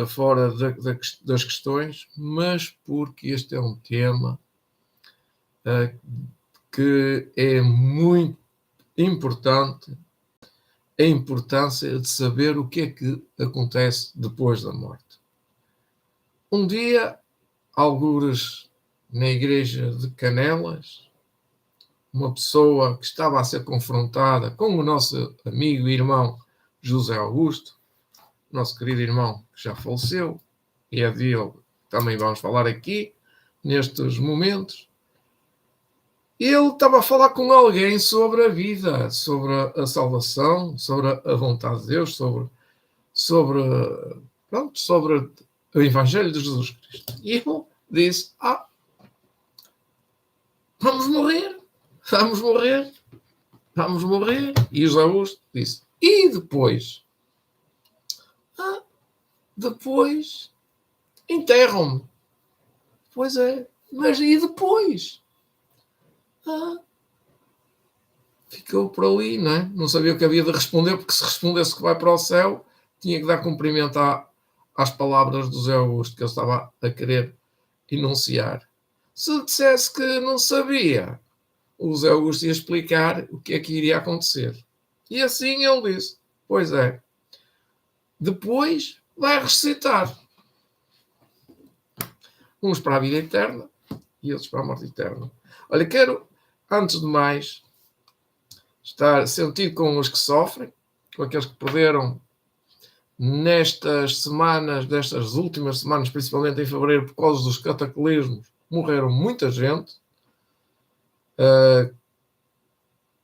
fora das questões, mas porque este é um tema que é muito importante, a importância de saber o que é que acontece depois da morte. Um dia, algures na igreja de Canelas, uma pessoa que estava a ser confrontada com o nosso amigo e irmão José Augusto, nosso querido irmão que já faleceu, e é dele também vamos falar aqui, nestes momentos. Ele estava a falar com alguém sobre a vida, sobre a salvação, sobre a vontade de Deus, sobre o Evangelho de Jesus Cristo. E ele disse, vamos morrer. E José Augusto disse, e depois? Depois enterram-me. Pois é, mas e depois? Ficou por ali, não é? Não sabia o que havia de responder, porque se respondesse que vai para o céu, tinha que dar cumprimento às palavras do José Augusto, que ele estava a querer enunciar. Se dissesse que não sabia, o José Augusto ia explicar o que é que iria acontecer. E assim ele disse, pois é, depois vai ressuscitar. Uns para a vida eterna e outros para a morte eterna. Olha, quero, antes de mais, estar sentido com os que sofrem, com aqueles que perderam nestas últimas semanas, principalmente em fevereiro, por causa dos cataclismos, morreram muita gente,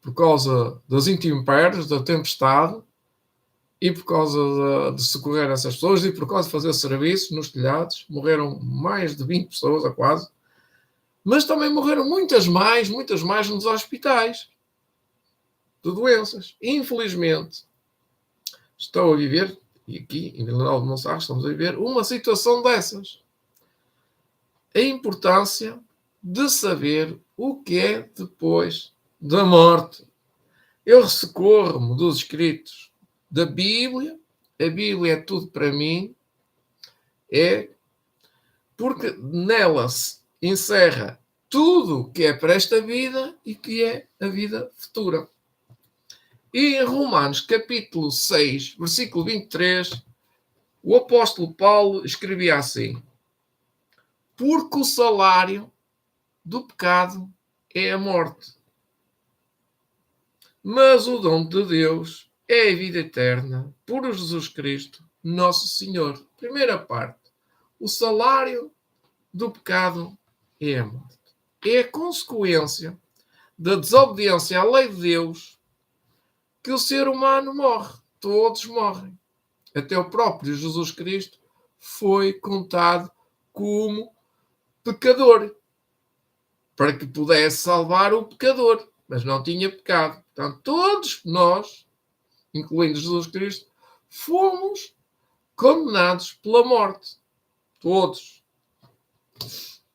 por causa das intempéries, da tempestade, e por causa de socorrer essas pessoas, e por causa de fazer serviço nos telhados, morreram mais de 20 pessoas, a quase, mas também morreram muitas mais nos hospitais de doenças. Infelizmente, estou a viver, e aqui em Vila Nova de Monsaraz estamos a viver uma situação dessas. A importância de saber o que é depois da morte. Eu recorro-me dos escritos da Bíblia. A Bíblia é tudo para mim. É porque nela se encerra tudo o que é para esta vida e que é a vida futura. E em Romanos, capítulo 6, versículo 23, o apóstolo Paulo escrevia assim: porque o salário do pecado é a morte, mas o dom de Deus é a vida eterna por Jesus Cristo, nosso Senhor. Primeira parte. O salário do pecado é a morte. É a consequência da desobediência à lei de Deus que o ser humano morre. Todos morrem. Até o próprio Jesus Cristo foi contado como pecador, para que pudesse salvar o pecador, mas não tinha pecado. Portanto, todos nós, incluindo Jesus Cristo, fomos condenados pela morte. Todos.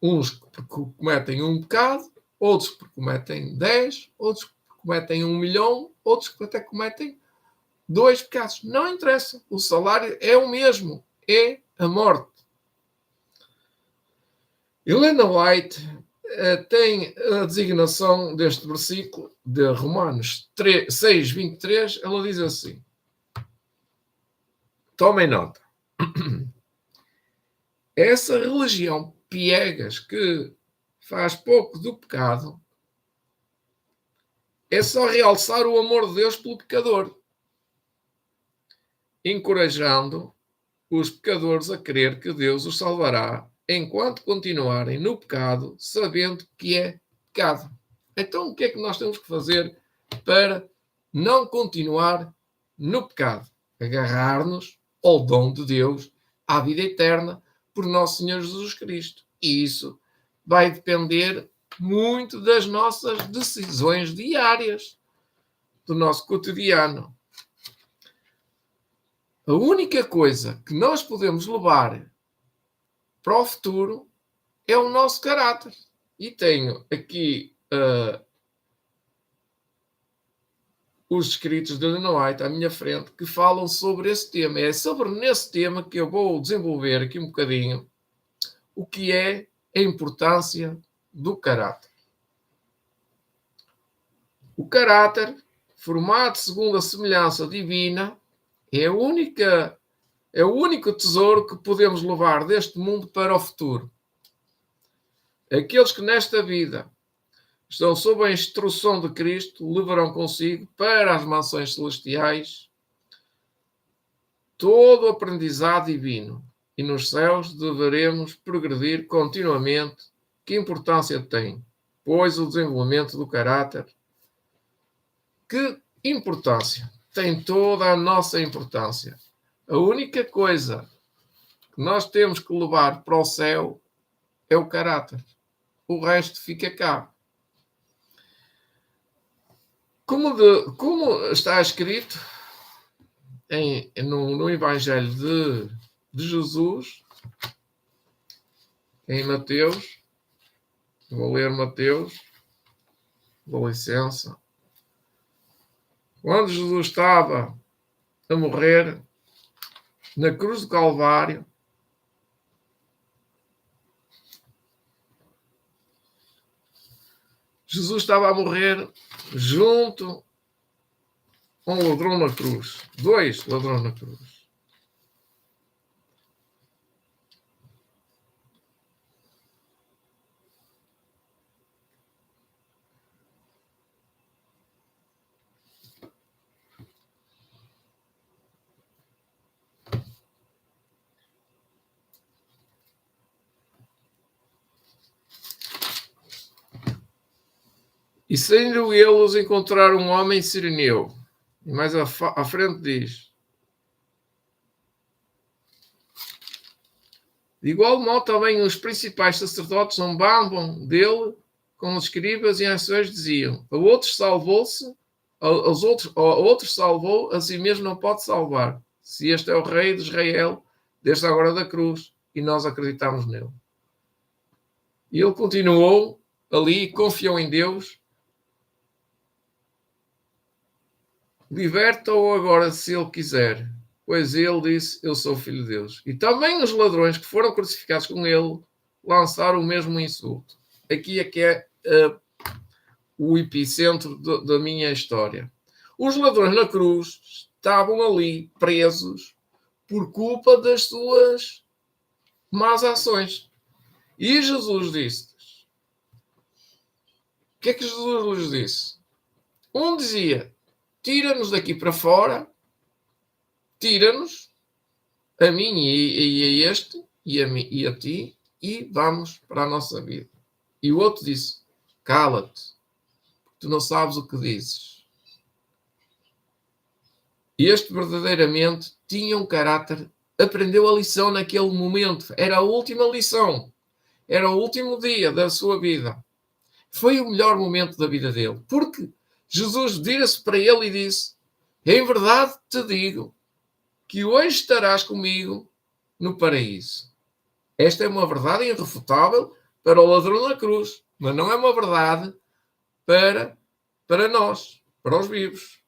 Uns porque cometem um pecado, outros porque cometem 10, outros porque cometem 1.000.000, outros que até cometem 2 pecados. Não interessa. O salário é o mesmo. É a morte. Helena White tem a designação deste versículo de Romanos 6, 23. Ela diz assim. Tomem nota. Essa religião piegas que faz pouco do pecado é só realçar o amor de Deus pelo pecador, encorajando os pecadores a crer que Deus os salvará enquanto continuarem no pecado, sabendo que é pecado. Então, o que é que nós temos que fazer para não continuar no pecado? Agarrar-nos ao dom de Deus, à vida eterna, por nosso Senhor Jesus Cristo. E isso vai depender muito das nossas decisões diárias, do nosso cotidiano. A única coisa que nós podemos levar para o futuro é o nosso caráter. E tenho aqui os escritos de Ellen White à minha frente que falam sobre esse tema. É sobre nesse tema que eu vou desenvolver aqui um bocadinho o que é a importância do caráter. O caráter, formado segundo a semelhança divina, é o único tesouro que podemos levar deste mundo para o futuro. Aqueles que nesta vida estão sob a instrução de Cristo levarão consigo para as mansões celestiais todo o aprendizado divino. E nos céus deveremos progredir continuamente. Que importância tem? Pois o desenvolvimento do caráter. Que importância? Tem toda a nossa importância. A única coisa que nós temos que levar para o céu é o caráter. O resto fica cá. Como está escrito no Evangelho de Jesus, em Mateus, vou ler Mateus, dá licença. Quando Jesus estava a morrer na cruz do Calvário, Jesus estava a morrer junto a um ladrão na cruz. 2 ladrões na cruz. E saindo eles encontraram um homem sireneu. E mais à frente diz: de igual modo também os principais sacerdotes zombavam dele com os escribas e anciões diziam: a outros salvou-se, a outros salvou, a si mesmo não pode salvar. Se este é o rei de Israel, desde agora da cruz, e nós acreditamos nele. E ele continuou ali, confiou em Deus. Liberta-o agora se ele quiser, pois ele disse: eu sou filho de Deus. E também os ladrões que foram crucificados com ele lançaram o mesmo insulto. Aqui é que é o epicentro da minha história. Os ladrões na cruz estavam ali presos por culpa das suas más ações. E Jesus disse-lhes: o que é que Jesus lhes disse? Um dizia: tira-nos daqui para fora, tira-nos, a mim e a este, e a mim e a ti, e vamos para a nossa vida. E o outro disse: cala-te, tu não sabes o que dizes. E este verdadeiramente tinha um caráter, aprendeu a lição naquele momento, era a última lição, era o último dia da sua vida. Foi o melhor momento da vida dele, porque Jesus vira-se para ele e disse: em verdade te digo que hoje estarás comigo no paraíso. Esta é uma verdade irrefutável para o ladrão na cruz, mas não é uma verdade para nós, para os vivos.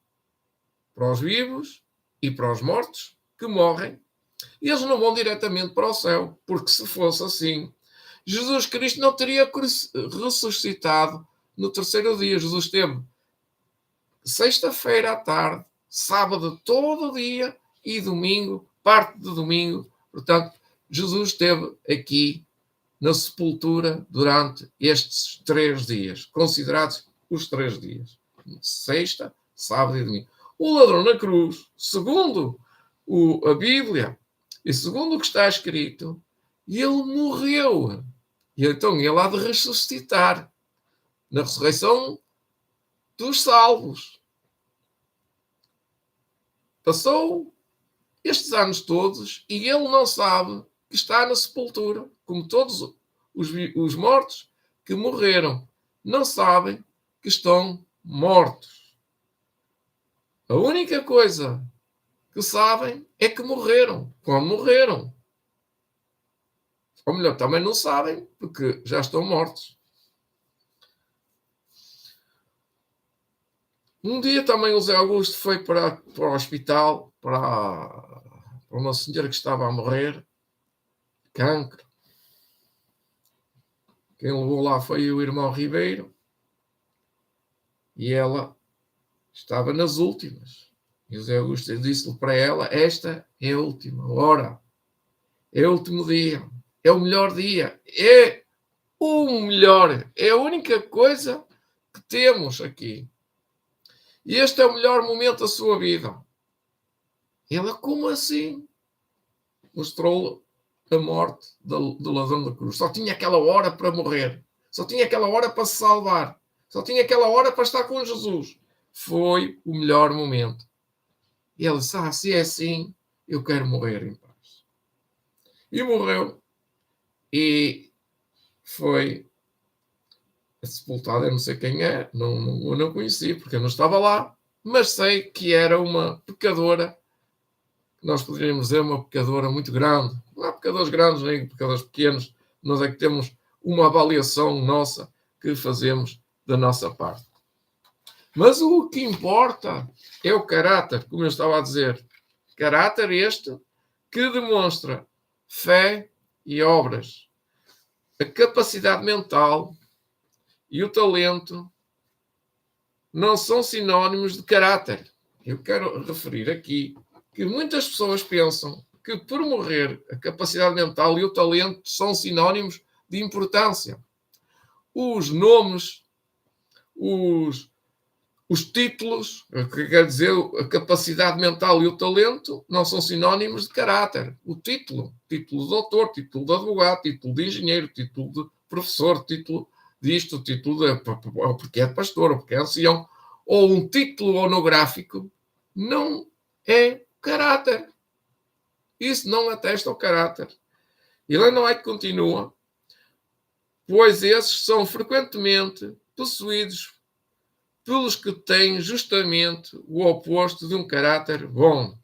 Para os vivos e para os mortos que morrem. E eles não vão diretamente para o céu, porque se fosse assim, Jesus Cristo não teria ressuscitado no terceiro dia. Jesus esteve sexta-feira à tarde, sábado todo o dia e domingo, parte de domingo. Portanto, Jesus esteve aqui na sepultura durante estes 3 dias, considerados os 3 dias. Sexta, sábado e domingo. O ladrão na cruz, segundo a Bíblia e segundo o que está escrito, ele morreu. E então ele há de ressuscitar na ressurreição dos salvos. Passou estes anos todos e ele não sabe que está na sepultura, como todos os mortos que morreram não sabem que estão mortos. A única coisa que sabem é que morreram, quando morreram. Ou melhor, também não sabem, porque já estão mortos. Um dia também o Zé Augusto foi para o hospital, para uma senhora que estava a morrer, cancro. Quem levou lá foi o irmão Ribeiro e ela estava nas últimas. E o Zé Augusto disse-lhe para ela: esta é a última hora, é o último dia, é o melhor dia, é o melhor, é a única coisa que temos aqui. E este é o melhor momento da sua vida. Ela, como assim? Mostrou-lhe a morte do ladrão da cruz. Só tinha aquela hora para morrer. Só tinha aquela hora para se salvar. Só tinha aquela hora para estar com Jesus. Foi o melhor momento. E ele disse: se é assim, eu quero morrer em paz. E morreu. E foi sepultado. Eu não sei quem é. Eu não conheci, porque eu não estava lá. Mas sei que era uma pecadora. Nós poderíamos dizer uma pecadora muito grande. Não há pecadores grandes nem pecadores pequenos. Nós é que temos uma avaliação nossa que fazemos da nossa parte. Mas o que importa é o caráter, como eu estava a dizer. Caráter este que demonstra fé e obras. A capacidade mental e o talento não são sinónimos de caráter. Eu quero referir aqui que muitas pessoas pensam que por morrer a capacidade mental e o talento são sinónimos de importância. Os nomes, os títulos, o que quer dizer a capacidade mental e o talento, não são sinónimos de caráter. O título de doutor, título de advogado, título de engenheiro, título de professor, título disto, título de porque é de pastor, ou porque é ancião, ou um título honográfico, não é caráter. Isso não atesta o caráter. E Ellen White continua: pois esses são frequentemente possuídos pelos que têm justamente o oposto de um caráter bom.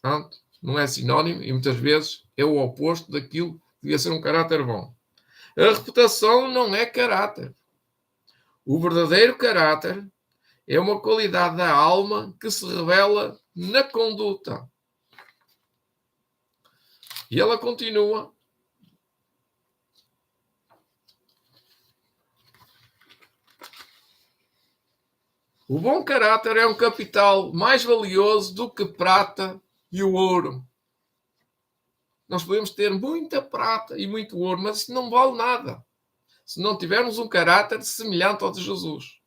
Portanto, não é sinónimo e muitas vezes é o oposto daquilo que devia ser um caráter bom. A reputação não é caráter. O verdadeiro caráter é uma qualidade da alma que se revela na conduta. E ela continua: o bom caráter é um capital mais valioso do que prata e o ouro. Nós podemos ter muita prata e muito ouro, mas isso não vale nada se não tivermos um caráter semelhante ao de Jesus.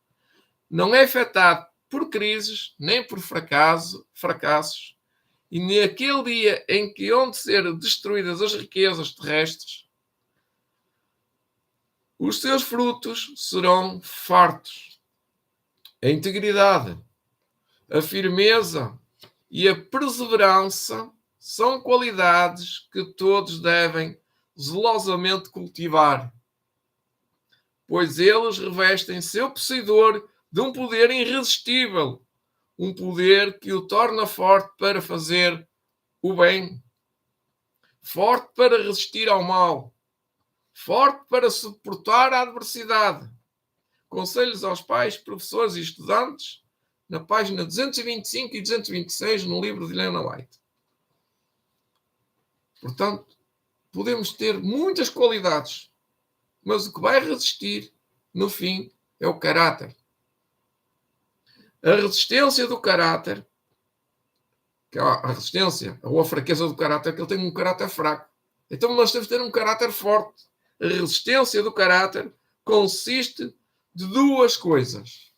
Não é afetado por crises, nem por fracassos, e naquele dia em que hão de ser destruídas as riquezas terrestres, os seus frutos serão fartos. A integridade, a firmeza e a perseverança são qualidades que todos devem zelosamente cultivar, pois eles revestem seu possuidor de um poder irresistível, um poder que o torna forte para fazer o bem, forte para resistir ao mal, forte para suportar a adversidade. Conselhos aos pais, professores e estudantes, na página 225 e 226 no livro de Ellen White. Portanto, podemos ter muitas qualidades, mas o que vai resistir, no fim, é o caráter. A resistência do caráter, que é a resistência ou a fraqueza do caráter, que ele tem um caráter fraco. Então nós temos que ter um caráter forte. A resistência do caráter consiste de duas coisas: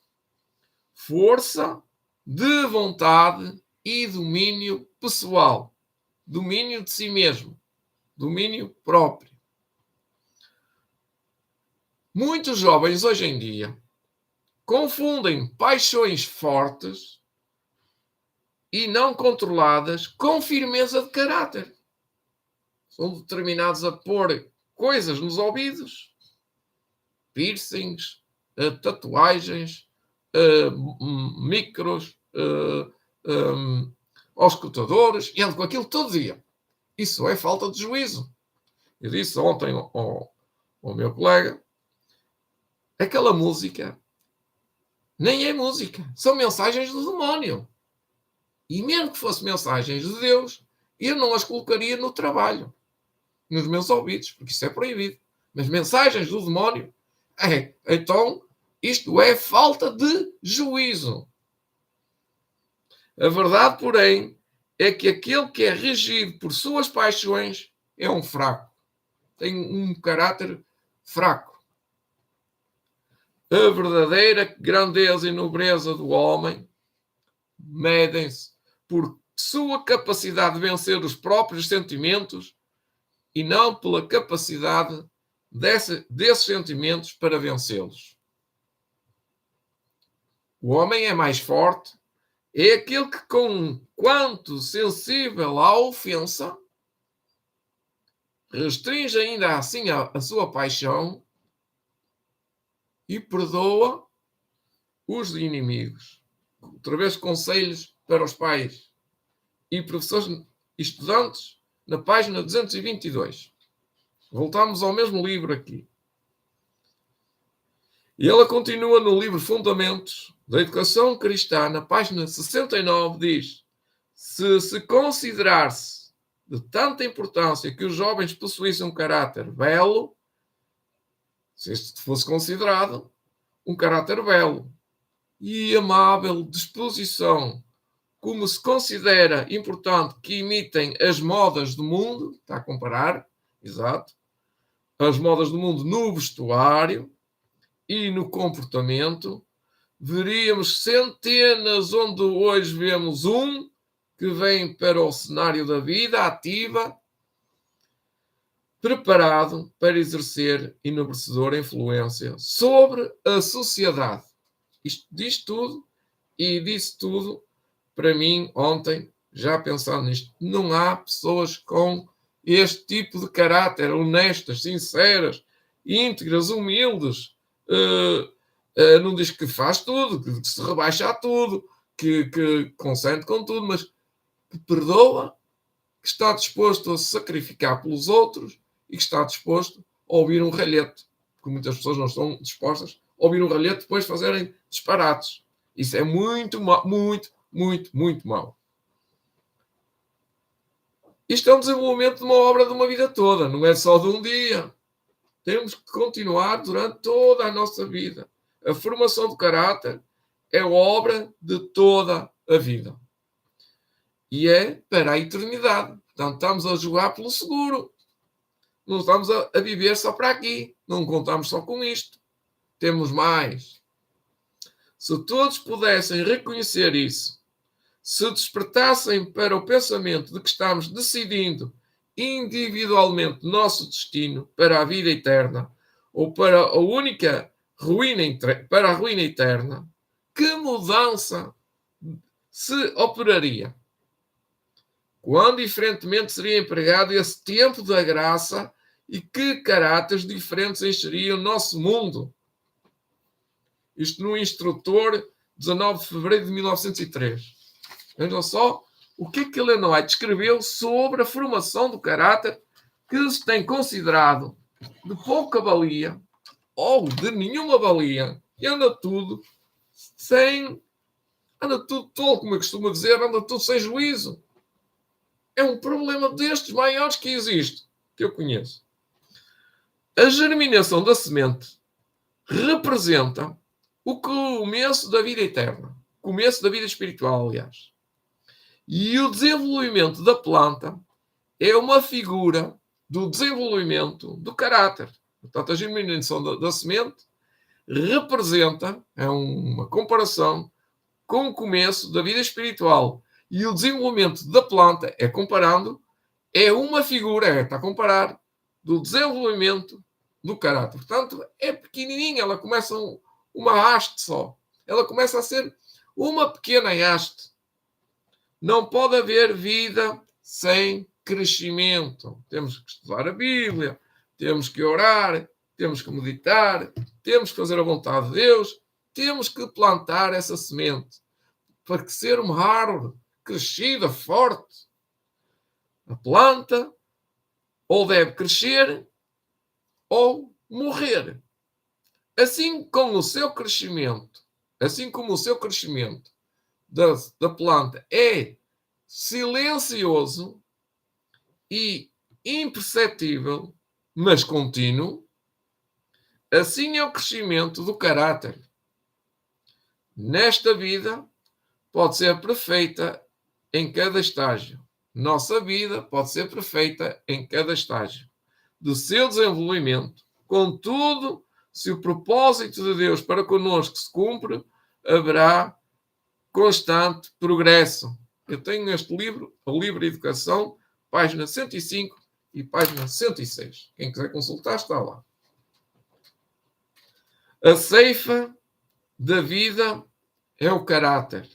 força de vontade e domínio pessoal. Domínio de si mesmo. Domínio próprio. Muitos jovens hoje em dia confundem paixões fortes e não controladas com firmeza de caráter. São determinados a pôr coisas nos ouvidos, piercings, tatuagens, micros, auscultadores, e ando com aquilo todo dia. Isso é falta de juízo. Eu disse ontem ao meu colega, aquela música nem é música. São mensagens do demónio. E mesmo que fossem mensagens de Deus, eu não as colocaria no trabalho, nos meus ouvidos, porque isso é proibido. Mas mensagens do demónio, então, isto é falta de juízo. A verdade, porém, é que aquele que é regido por suas paixões é um fraco. Tem um caráter fraco. A verdadeira grandeza e nobreza do homem medem-se por sua capacidade de vencer os próprios sentimentos e não pela capacidade desses sentimentos para vencê-los. O homem é mais forte, é aquele que, quanto sensível à ofensa, restringe ainda assim a sua paixão e perdoa os inimigos. Outra vez, conselhos para os pais e professores e estudantes, na página 222. Voltamos ao mesmo livro aqui. E ela continua no livro Fundamentos da Educação Cristã, na página 69, diz: se considerar-se de tanta importância que os jovens possuíssem um caráter belo, se este fosse considerado um caráter belo e amável disposição, como se considera importante que imitem as modas do mundo, está a comparar, exato, as modas do mundo no vestuário e no comportamento, veríamos centenas onde hoje vemos um que vem para o cenário da vida ativa, preparado para exercer enobrecedora influência sobre a sociedade. Isto diz tudo e disse tudo para mim ontem, já pensando nisto. Não há pessoas com este tipo de caráter, honestas, sinceras, íntegras, humildes. Não diz que faz tudo, que se rebaixa a tudo, que consente com tudo, mas que perdoa, que está disposto a se sacrificar pelos outros e que está disposto a ouvir um ralhete, porque muitas pessoas não estão dispostas a ouvir um ralhete e depois fazerem disparates. Isso é muito mau, muito mau. Isto é um desenvolvimento de uma obra de uma vida toda, não é só de um dia. Temos que continuar durante toda a nossa vida. A formação do caráter é obra de toda a vida. E é para a eternidade. Portanto, estamos a jogar pelo seguro. Não estamos a viver só para aqui. Não contamos só com isto. Temos mais. Se todos pudessem reconhecer isso, se despertassem para o pensamento de que estamos decidindo individualmente nosso destino para a vida eterna ou para a única ruína, para a ruína eterna, que mudança se operaria? Quão diferentemente seria empregado esse tempo da graça e que caráteres diferentes encheria o nosso mundo? Isto no Instrutor, 19 de fevereiro de 1903. Vejam só o que Ellen White escreveu sobre a formação do caráter que se tem considerado de pouca valia ou de nenhuma valia e anda tudo tolo, como eu costumo dizer, anda tudo sem juízo. É um problema destes maiores que existe, que eu conheço. A germinação da semente representa o começo da vida eterna, começo da vida espiritual, aliás. E o desenvolvimento da planta é uma figura do desenvolvimento do caráter. Portanto, a germinação da semente representa, é uma comparação com o começo da vida espiritual. E o desenvolvimento da planta, comparando, é uma figura, está a comparar, do desenvolvimento do caráter. Portanto, é pequenininha, ela começa uma haste só. Ela começa a ser uma pequena haste. Não pode haver vida sem crescimento. Temos que estudar a Bíblia, temos que orar, temos que meditar, temos que fazer a vontade de Deus, temos que plantar essa semente para que ser uma árvore crescida, forte. A planta ou deve crescer ou morrer. Assim, com o seu crescimento, assim como o seu crescimento da planta é silencioso e imperceptível, mas contínuo, assim é o crescimento do caráter. Nesta vida, pode ser perfeita em cada estágio. Nossa vida pode ser perfeita em cada estágio do seu desenvolvimento. Contudo, se o propósito de Deus para connosco se cumpre, haverá constante progresso. Eu tenho este livro, a Livre Educação, página 105 e página 106. Quem quiser consultar, está lá. A ceifa da vida é o caráter.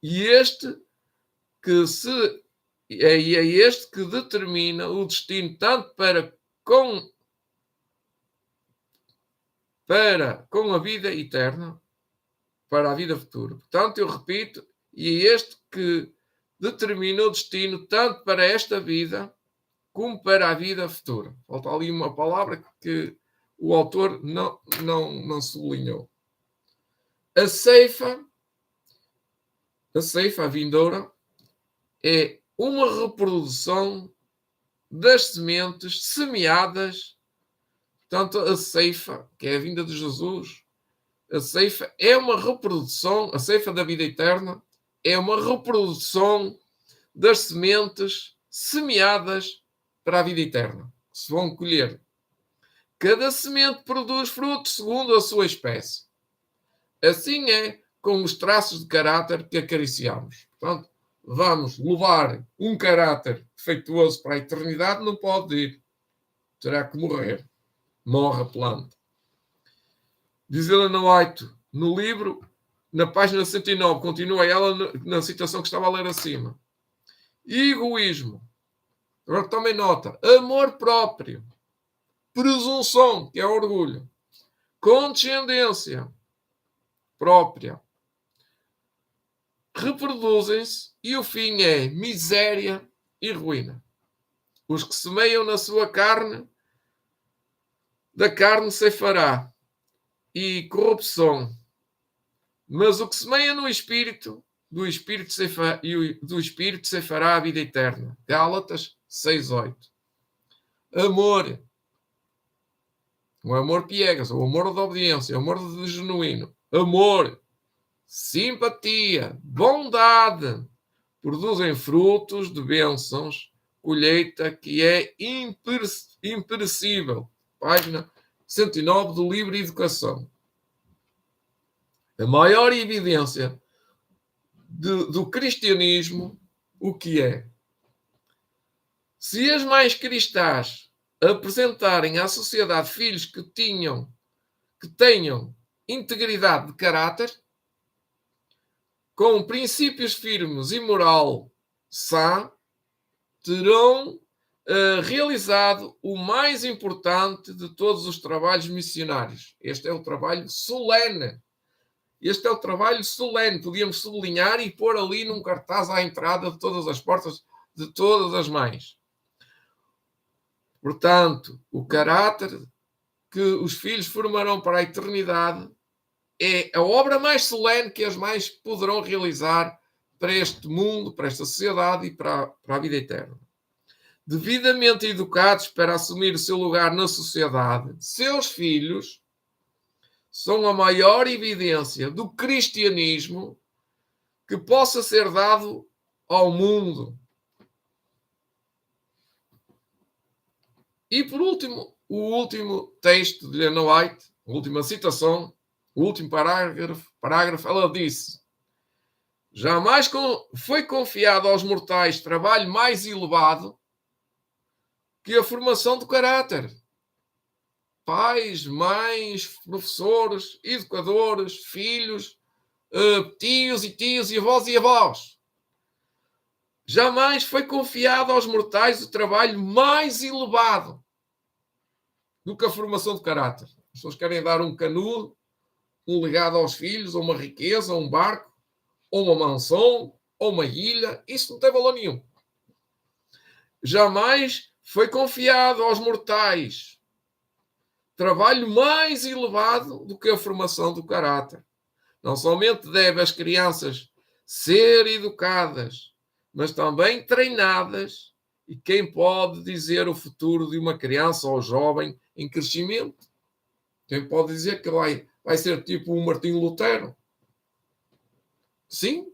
E é este que determina o destino tanto para com a vida eterna, para a vida futura. Portanto, eu repito, e é este que determina o destino tanto para esta vida como para a vida futura. Falta ali uma palavra que o autor não sublinhou. A ceifa, a vindoura, é uma reprodução das sementes semeadas. Portanto, a ceifa, que é a vinda de Jesus, a ceifa é uma reprodução, a ceifa da vida eterna é uma reprodução das sementes semeadas para a vida eterna, que se vão colher. Cada semente produz fruto segundo a sua espécie. Assim é com os traços de caráter que acariciamos. Portanto, vamos levar um caráter defeituoso para a eternidade, não pode ir. Terá que morrer. Morre a planta. Diz Ellen White no livro, na página 109, continua ela na citação que estava a ler acima. Egoísmo. Agora tomem nota. Amor próprio. Presunção, que é orgulho. Condescendência própria. Reproduzem-se e o fim é miséria e ruína. Os que semeiam na sua carne, da carne ceifará e corrupção. Mas o que semeia no Espírito, do Espírito ceifará a vida eterna. Gálatas 6:8. Amor. O amor piegas, o amor de obediência, o amor de genuíno. Amor, simpatia, bondade. Produzem frutos de bênçãos, colheita que é imperecível. Página 109 do Livro Educação. A maior evidência do cristianismo, o que é? Se as mães cristãs apresentarem à sociedade filhos que tenham integridade de caráter, com princípios firmes e moral sã, terão realizado o mais importante de todos os trabalhos missionários. Este é o trabalho solene. Este é o trabalho solene. Podíamos sublinhar e pôr ali num cartaz à entrada de todas as portas de todas as mães. Portanto, o caráter que os filhos formarão para a eternidade é a obra mais solene que as mães poderão realizar para este mundo, para esta sociedade e para a vida eterna. Devidamente educados para assumir o seu lugar na sociedade, seus filhos são a maior evidência do cristianismo que possa ser dado ao mundo. E, por último, o último texto de Ellen White, a última citação, o último parágrafo, ela disse: jamais foi confiado aos mortais trabalho mais elevado que a formação do caráter. Pais, mães, professores, educadores, filhos, tios e avós e avós. Jamais foi confiado aos mortais o trabalho mais elevado do que a formação de caráter. As pessoas querem dar um canudo, um legado aos filhos, ou uma riqueza, ou um barco, ou uma mansão, ou uma ilha. Isso não tem valor nenhum. Jamais foi confiado aos mortais trabalho mais elevado do que a formação do caráter. Não somente devem as crianças ser educadas, mas também treinadas. E quem pode dizer o futuro de uma criança ou jovem em crescimento? Quem pode dizer que vai ser tipo um Martinho Lutero? Sim.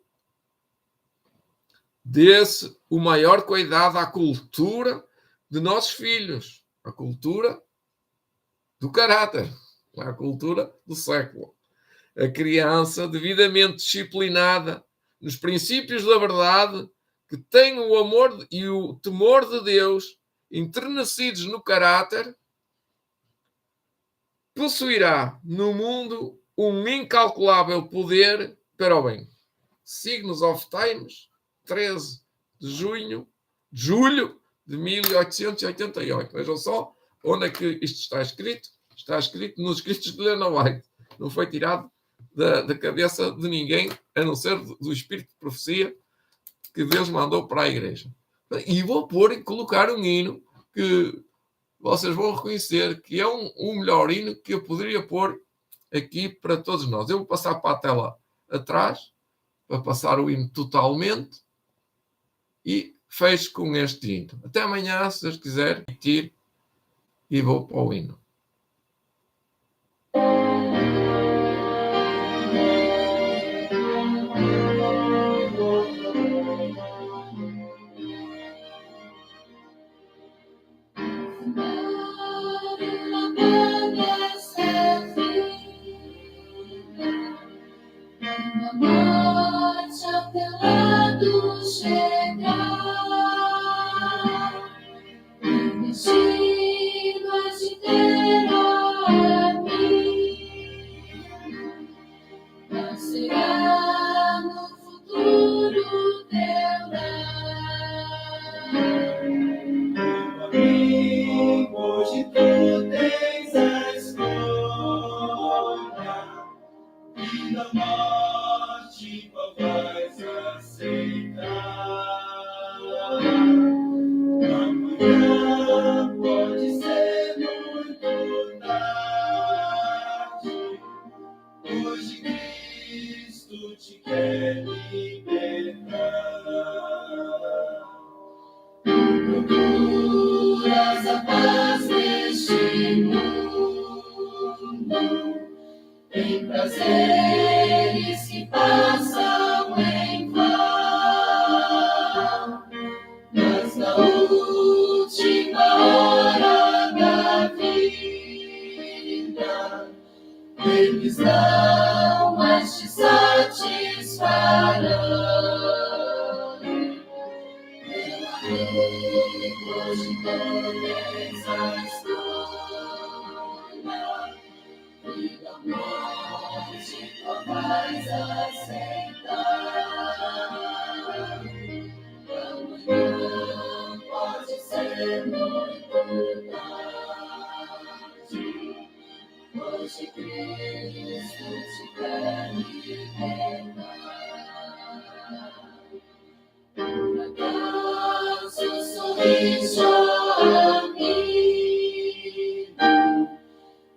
Dê-se o maior cuidado à cultura de nossos filhos, a cultura do caráter, a cultura do século. A criança devidamente disciplinada nos princípios da verdade, que tem o amor e o temor de Deus entrenecidos no caráter, possuirá no mundo um incalculável poder para o bem. Signs of Times, 13 de julho de 1888. Vejam só onde é que isto está escrito. Está escrito nos escritos de Ellen White. Não foi tirado da cabeça de ninguém, a não ser do espírito de profecia que Deus mandou para a igreja. E vou colocar um hino que vocês vão reconhecer que é um melhor hino que eu poderia pôr aqui para todos nós. Eu vou passar para a tela atrás, para passar o hino totalmente, e fecho com este hino. Até amanhã, se Deus quiser, e vou para o hino. Em prazeres que passam em vão, mas na última hora da vida, eles não mais te satisfarão. Meu amigo, hoje tens a escolha. Vida, morte, qual vais aceitar? Amanhã pode ser muito tarde. Hoje Cristo te quer libertar. Por acaso sorriso amigo,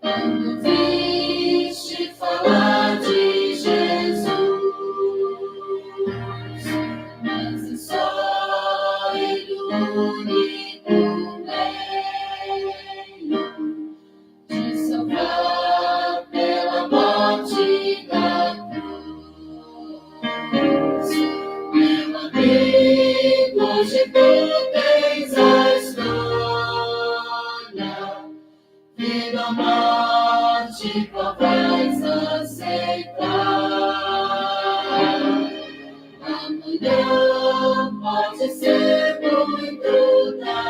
quando viste falar de Jesus, mas é só Ele o único meio de salvar pela morte da cruz. Meu amigo, hoje tu tens a escolha. Vida ou morte, qual vais aceitar? Amanhã pode ser muito tarde.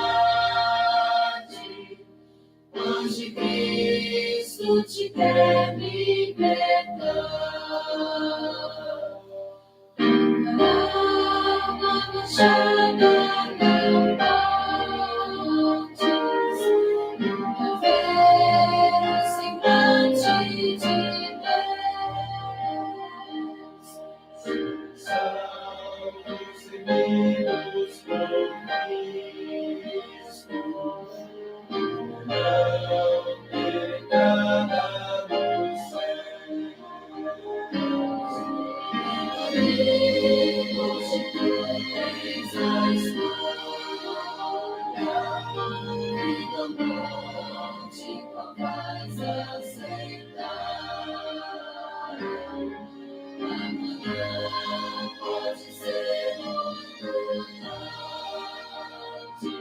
vida ou morte, qual vais aceitar? Amanhã pode ser muito tarde.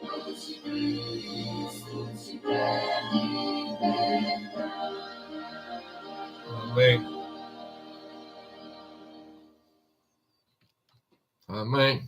Hoje Cristo te quer libertar. Amém. Amém.